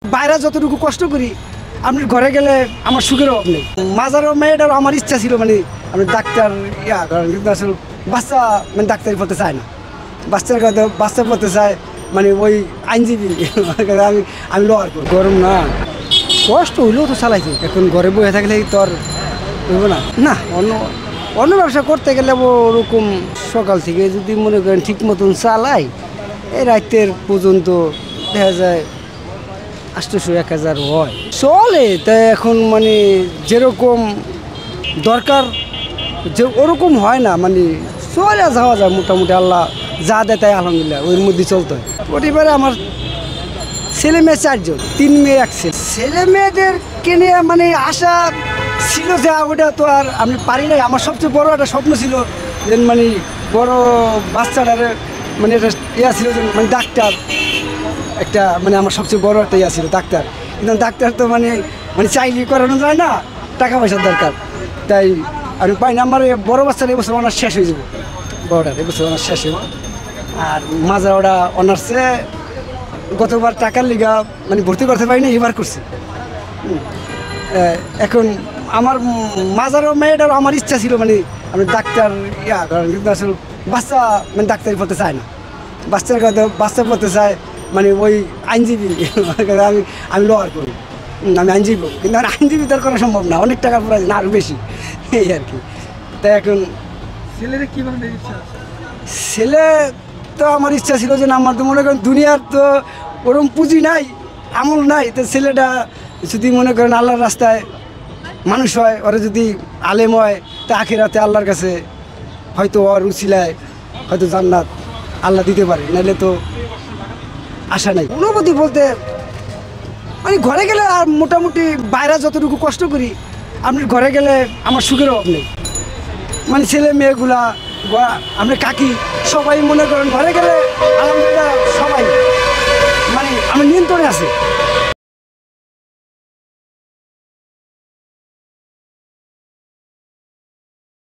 বাইরে যতটুকু কষ্ট করি আপনি ঘরে গেলে আমার সুখের অভাব নেই। মাজারও মেয়েটার আমার ইচ্ছা ছিল মানে আমি ডাক্তার করেন, কিন্তু আসলে বাচ্চা মানে ডাক্তারি পড়তে চায় না, বাচ্চা পড়তে চায় মানে ওই আইনজীবী। আমি আমি লোয়ার করি। গরম না, কষ্ট হইলেও তো চালাইছি। এখন ঘরে বসে থাকলে তো আর হইব না। না, অন্য ব্যবসা করতে গেলে ওরকম সকাল থেকে যদি মনে করেন ঠিক মতন চালাই, এই রাতের পর্যন্ত দেখা যায় 800-1000 হয়, চলে। তাই এখন মানে যেরকম দরকার যে ওরকম হয় না, মানে চলে যাওয়া যায় মোটামুটি। আল্লাহ যা দেয় তাই আলহামদুলিল্লাহ, ওর মধ্যে চলতে হয়। পরিবারে আমার ছেলে মেয়ে 4 জন, 3 মেয়ে 1 ছেলে। ছেলে মেয়েদেরকে নিয়ে মানে আশা ছিল যে ওটা তো আর আমি পারি নাই। আমার সবচেয়ে বড় একটা স্বপ্ন ছিল যে মানে বড় বাচ্চাটার মানে একটা ছিল যে মানে ডাক্তার একটা, মানে আমার সবচেয়ে বড় একটা ছিল ডাক্তার। কিন্তু ডাক্তার তো মানে চাইলে করানো যায় না, টাকা পয়সার দরকার। তাই আমি পাই না। আমার বড় বাচ্চার এবছর অনার্স শেষ হয়ে যাবো, বড়টার এবছর অনার্স শেষ হইব। আর মাঝে ওরা অনার্সে গতবার টাকার লিগা মানে ভর্তি করতে পারি না, এবার করছি। এখন আমার মাজারও মেয়েটার আমার ইচ্ছা ছিল মানে আমি ডাক্তার করেন, কিন্তু আসলে বাচ্চা মানে ডাক্তারি পড়তে চায় না, বাচ্চা পড়তে চায় মানে ওই আইনজীবী। আমি লোয়ার করি, আমি আইনজীবী, কিন্তু আমার আইনজীবী তার করা সম্ভব না, অনেক টাকা পড়া না, আরও বেশি এই আর কি। তাই এখন ছেলেরা কীভাবে ইচ্ছা? ছেলে তো আমার ইচ্ছা ছিল যে না, আমার তো মনে করেন দুনিয়ার তো ওরকম পুঁজি নাই, আমল নাই। তো ছেলেটা যদি মনে করেন আল্লাহর রাস্তায় মানুষ হয়, ওরা যদি আলেম হয়, তা আখিরাতে আল্লাহর কাছে হয়তো ওর উছিলায় হয়তো জান্নাত আল্লাহ দিতে পারে, নাহলে তো আশা নাই। অনুভূতি বলতে মানে ঘরে গেলে আর মোটামুটি বাইরে যতটুকু কষ্ট করি আপনি ঘরে গেলে আমার সুখের অভাব নেই। মানে ছেলে মেয়েগুলা আমরা কাকি সবাই মনে করেন ঘরে গেলে আলহামদুলিল্লাহ সবাই মানে আমার নিয়ন্ত্রণে আছে।